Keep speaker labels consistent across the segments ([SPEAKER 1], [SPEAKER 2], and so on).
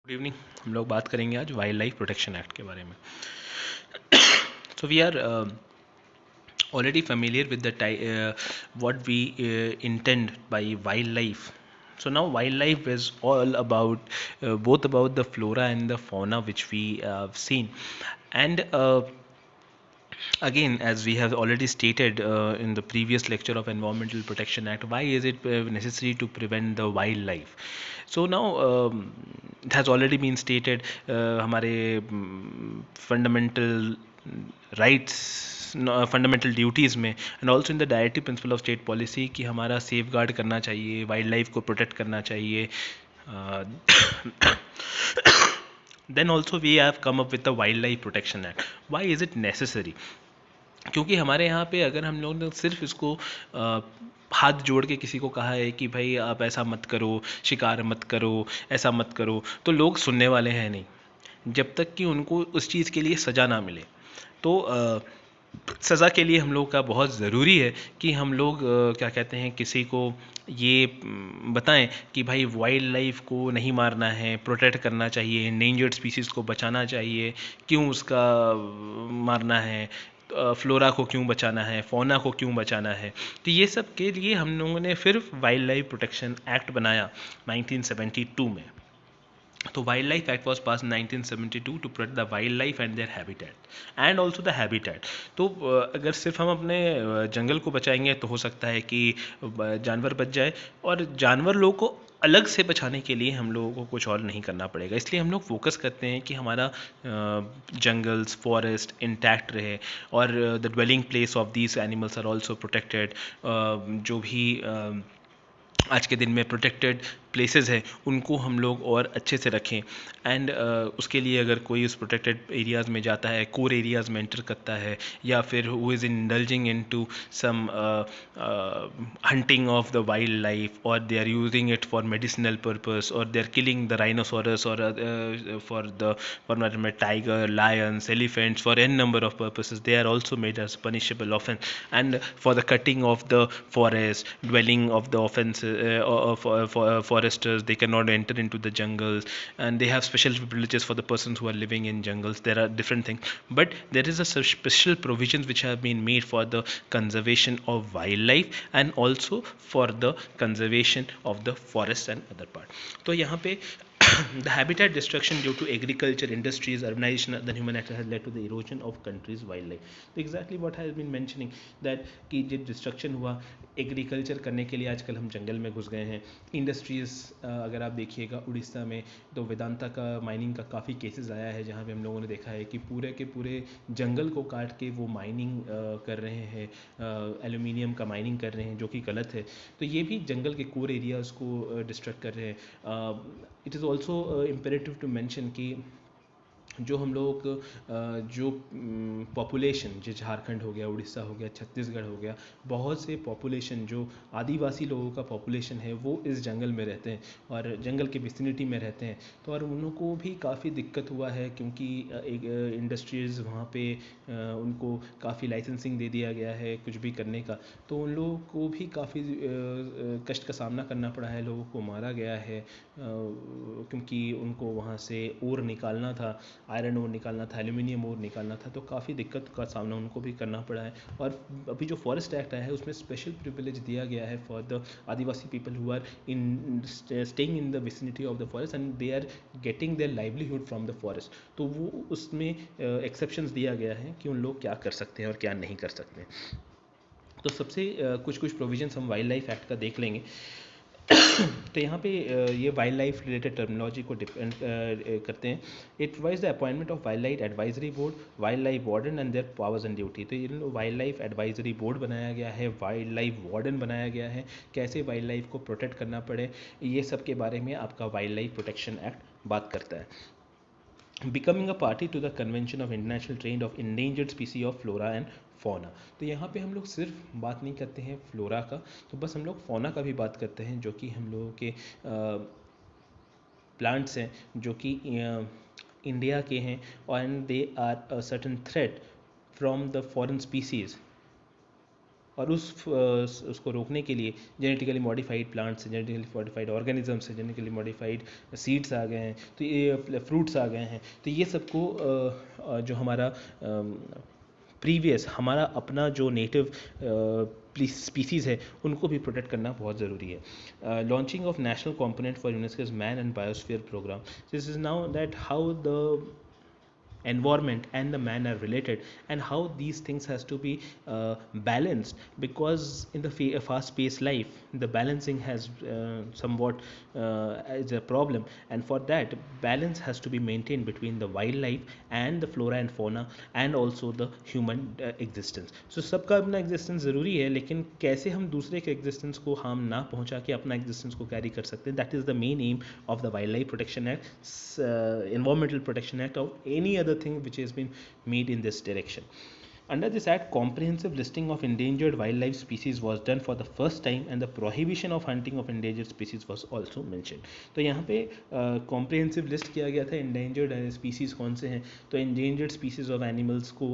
[SPEAKER 1] Good evening. हम लोग बात करेंगे आज वाइल्ड लाइफ प्रोटेक्शन एक्ट के बारे में। So we are already familiar with the what we intend by wildlife. So now wildlife is all about both about the flora and the fauna which we have seen, and again, as we have already stated in the previous lecture of Environmental Protection Act, why is it necessary to prevent the wildlife? So now it has already been stated, हमारे fundamental rights, fundamental duties में, and also in the directive principle of state policy कि हमारा safe guard करना चाहिए, wild life को protect करना चाहिए. Then also we have come up with the Wildlife Protection Act. Why is it necessary? क्योंकि हमारे यहाँ पे अगर हम लोग ने सिर्फ इसको हाथ जोड़ के किसी को कहा है कि भाई आप ऐसा मत करो, शिकार मत करो, ऐसा मत करो, तो लोग सुनने वाले हैं नहीं, जब तक कि उनको उस चीज़ के लिए सज़ा ना मिले. तो सज़ा के लिए हम लोग का बहुत ज़रूरी है कि हम लोग क्या कहते हैं, किसी को ये बताएं कि भाई वाइल्ड लाइफ को नहीं मारना है, प्रोटेक्ट करना चाहिए, एंडेंजर्ड स्पीसीज़ को बचाना चाहिए, क्यों उसका मारना है, फ्लोरा को क्यों बचाना है, फौना को क्यों बचाना है. तो ये सब के लिए हम लोगों ने फिर वाइल्ड लाइफ प्रोटेक्शन एक्ट बनाया 1972 में. तो wild life act was pass 1972 to protect the wild life and their habitat and also the habitat. तो अगर सिर्फ हम अपने जंगल को बचाएंगे तो हो सकता है कि जानवर बच जाए, और जानवर लोगों को अलग से बचाने के लिए हम लोगों को कुछ और नहीं करना पड़ेगा. इसलिए हम लोग फोकस करते हैं कि हमारा जंगल्स, फॉरेस्ट इंटैक्ट रहे, और the dwelling place of these animals are also protected. जो भी आज के दिन में प्रोटेक्टेड प्लेसेस है उनको हम लोग और अच्छे से रखें. एंड उसके लिए अगर कोई उस प्रोटेक्टेड एरियाज़ में जाता है, कोर एरियाज़ में एंटर करता है, या फिर who is indulging into some hunting of the wildlife, or they are using it for medicinal purpose, or they are killing the rhinoceros, or for tiger, lions, elephants, for n number of purposes, they are also made as punishable offense. And for the cutting of the forest, dwelling of the offense foresters, they cannot enter into the jungles, and they have special privileges for the persons who are living in jungles. There are different things, but there is a special provisions which have been made for the conservation of wildlife and also for the conservation of the forest and other part. तो यहाँ पे the habitat destruction due to agriculture, industries, urbanization, the human actor has led to the erosion of country's wildlife. So exactly what has been mentioning that कि जो destruction हुआ agriculture करने के लिए, आजकल हम जंगल में घुस गए हैं. इंडस्ट्रीज़ अगर आप देखिएगा उड़ीसा में, तो वेदांता का माइनिंग का काफ़ी केसेस आया है, जहाँ पे हम लोगों ने देखा है कि पूरे के पूरे जंगल को काट के वो माइनिंग कर रहे हैं, एल्यूमिनियम का माइनिंग कर रहे हैं, जो कि गलत है. तो ये भी जंगल के कोर एरियाज़ को डिस्ट्रक्ट कर रहे हैं. It is also imperative to mention कि जो हम लोग जो पॉपुलेशन, जो झारखंड हो गया, उड़ीसा हो गया, छत्तीसगढ़ हो गया, बहुत से पॉपुलेशन जो आदिवासी लोगों का पॉपुलेशन है वो इस जंगल में रहते हैं और जंगल के विसिनिटी में रहते हैं. तो और उनको भी काफ़ी दिक्कत हुआ है, क्योंकि एक इंडस्ट्रीज़ वहाँ पे उनको काफ़ी लाइसेंसिंग दे दिया गया है कुछ भी करने का. तो उन लोगों को भी काफ़ी कष्ट का सामना करना पड़ा है, लोगों को मारा गया है, क्योंकि उनको वहाँ से ओर निकालना था, आयरन ओर निकालना था, एल्यूमिनियम ओर निकालना था. तो काफ़ी दिक्कत का सामना उनको भी करना पड़ा है. और अभी जो फॉरेस्ट एक्ट आया है उसमें स्पेशल प्रिविलेज दिया गया है for the Adivasi people who are in staying in the vicinity of the forest and they are getting their livelihood from the forest. तो वो उसमें एक्सेप्शंस दिया गया है कि उन लोग क्या कर सकते हैं और क्या नहीं कर सकते. तो सबसे कुछ प्रोविजंस हम वाइल्ड लाइफ एक्ट का देख लेंगे. तो यहाँ पे ये वाइल्ड लाइफ रिलेटेड टर्मिनोलॉजी को डिपेंड करते हैं. It provides the appointment of wild life advisory board, wild life warden and there powers and duty. तो ये वाइल्ड लाइफ एडवाइजरी बोर्ड बनाया गया है, वाइल्ड लाइफ वार्डन बनाया गया है, कैसे वाइल्ड लाइफ को प्रोटेक्ट करना पड़े, ये सब के बारे में आपका वाइल्ड लाइफ प्रोटेक्शन एक्ट बात करता है. Becoming a party to the convention of international trade of endangered species of flora and fauna. तो यहाँ पे हम लोग सिर्फ बात नहीं करते हैं फ्लोरा का, तो बस हम लोग फौना का भी बात करते हैं, जो कि हम लोगों के प्लांट्स हैं जो कि इंडिया के हैं, and they are a certain threat from the foreign species. और उसको रोकने के लिए genetically modified plants, genetically modified organisms, genetically modified seeds आ गए हैं, तो ये फ्रूट्स आ गए हैं, तो ये सबको जो हमारा प्रीवियस हमारा अपना जो नेटिव स्पीसीज़ है उनको भी प्रोटेक्ट करना बहुत ज़रूरी है. Launching of national component for UNESCO's man and biosphere programme. This is now that how the environment and the man are related, and how these things has to be balanced, because in the fast paced life the balancing has somewhat is a problem, and for that balance has to be maintained between the wildlife and the flora and fauna and also the human existence. So सबका अपना existence ज़रूरी है, लेकिन कैसे हम दूसरे के existence को harm ना पहुंचा के अपना existence को carry कर सकते हैं, that is the main aim of the Wildlife Protection Act, Environmental Protection Act, or any other thing which has been made in this direction. Under this act, comprehensive listing of endangered wildlife species was done for the first time, and the prohibition of hunting of endangered species was also mentioned. तो यहाँ पे comprehensive list किया गया था endangered species कौन से हैं, तो endangered species of animals को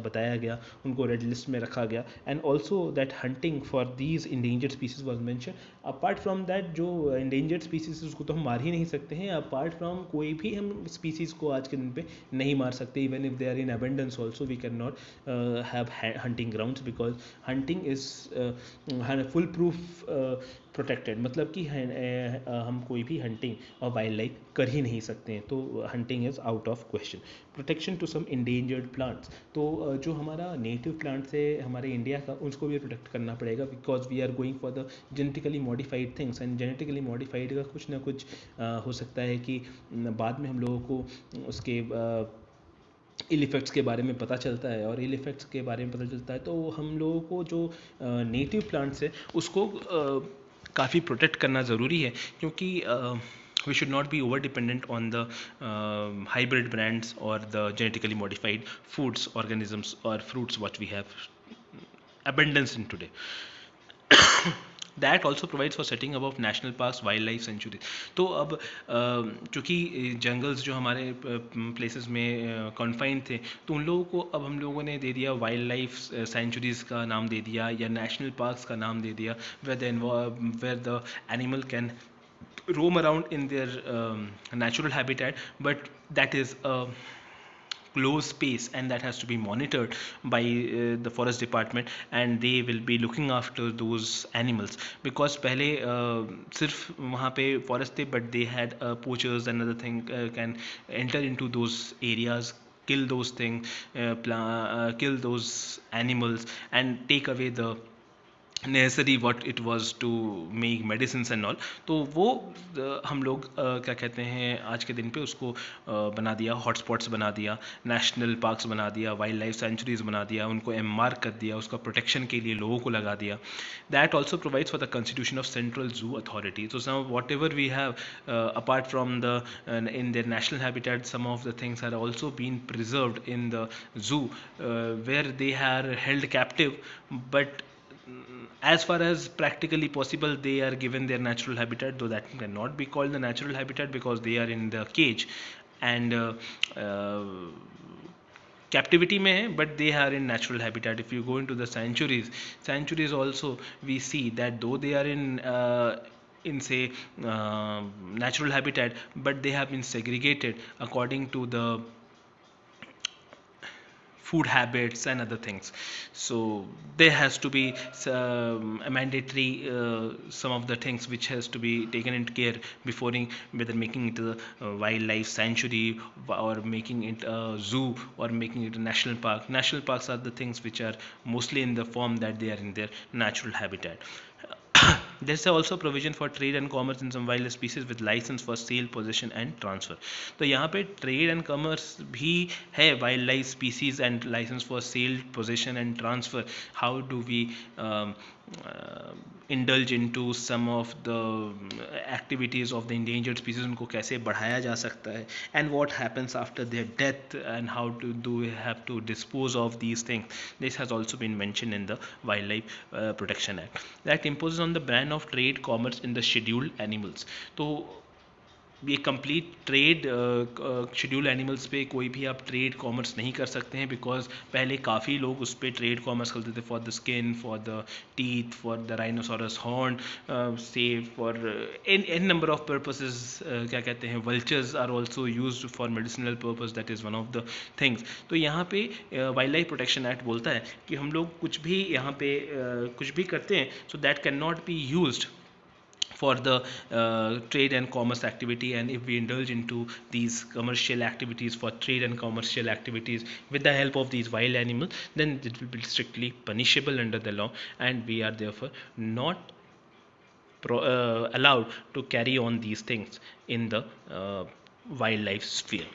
[SPEAKER 1] बताया गया, उनको red list में रखा गया, and also that hunting for these endangered species was mentioned. Apart from that, जो endangered species उसको तो हम मार ही नहीं सकते हैं, apart from कोई भी हम species को आज के दिन पे नहीं मार सकते, even if they are in abundance also we cannot have hunting grounds, because hunting is full proof protected, मतलब कि हम कोई भी hunting और वाइल्ड लाइफ कर ही नहीं सकते हैं, तो hunting is out of question. Protection to some endangered plants, तो जो हमारा native plants है हमारे इंडिया का, उसको भी प्रोटेक्ट करना पड़ेगा, because we are going for the genetically modified things, and genetically modified का कुछ ना कुछ हो सकता है कि बाद में हम लोगों को उसके इल इफ़ेक्ट्स के बारे में पता चलता है, और इल इफ़ेक्ट्स के बारे में पता चलता है तो हम लोगों को जो नेटिव प्लांट्स है उसको काफ़ी प्रोटेक्ट करना ज़रूरी है, क्योंकि we should not be over dependent on the hybrid brands or the genetically modified foods, organisms or fruits what we have abundance in today. That also provides for setting up of national parks, wildlife sanctuaries. तो अब चूँकि jungles जो हमारे places में confined थे, तो उन लोगों को अब हम लोगों ने दे दिया वाइल्ड लाइफ सेंचुरीज़ का नाम दे दिया, या नेशनल पार्क्स का नाम दे दिया, where the animal can roam around in their natural habitat, but that is a closed space, and that has to be monitored by the forest department, and they will be looking after those animals, because पहले सिर्फ वहाँ पे forest थे, but they had poachers and other thing can enter into those areas, kill those things, kill those animals and take away the necessary what it was to make medicines and all. तो वो हम लोग क्या कहते हैं आज के दिन पे उसको बना दिया, हॉटस्पॉट्स बना दिया, नेशनल पार्क्स बना दिया, वाइल्ड लाइफ सेंचुरीज बना दिया, उनको एमआर कर दिया, उसका प्रोटेक्शन के लिए लोगों को लगा दिया. That also provides for the constitution of central zoo authority. So now whatever we have apart from the in their national habitat, some of the things are also being preserved in the zoo where they are held captive, but as far as practically possible they are given their natural habitat, though that cannot be called the natural habitat because they are in the cage and captivity में है, but they are in natural habitat. If you go into the sanctuaries also we see that though they are in say natural habitat, but they have been segregated according to the food habits and other things. So there has to be a mandatory some of the things which has to be taken into care before whether making it a wildlife sanctuary or making it a zoo or making it a national park. National parks are the things which are mostly in the form that they are in their natural habitat. There's also provision for trade and commerce in some wildlife species with license for sale, possession and transfer. तो यहाँ पे trade and commerce भी है wildlife species and license for sale, possession and transfer. How do we indulge into some of the activities of the endangered species, उनको कैसे बढ़ाया जा सकता है, and what happens after their death, and how do we have to dispose of these things. This has also been mentioned in the Wildlife Protection Act. That imposes on the ban of trade commerce in the scheduled animals. तो ये complete trade schedule animals पे कोई भी आप trade commerce नहीं कर सकते हैं, बिकॉज पहले काफ़ी लोग उस पर ट्रेड कॉमर्स करते थे for the skin, for the teeth, for the rhinoceros horn, से for an number of purposes. क्या कहते हैं, vultures are also used for medicinal purpose, that is one of the things. तो यहाँ पे वाइल्ड लाइफ प्रोटेक्शन एक्ट बोलता है कि हम लोग कुछ भी यहाँ पे कुछ भी करते हैं, so that can not be used for the trade and commerce activity. And if we indulge into these commercial activities for trade and commercial activities with the help of these wild animals, then it will be strictly punishable under the law, and we are therefore not allowed to carry on these things in the wildlife sphere.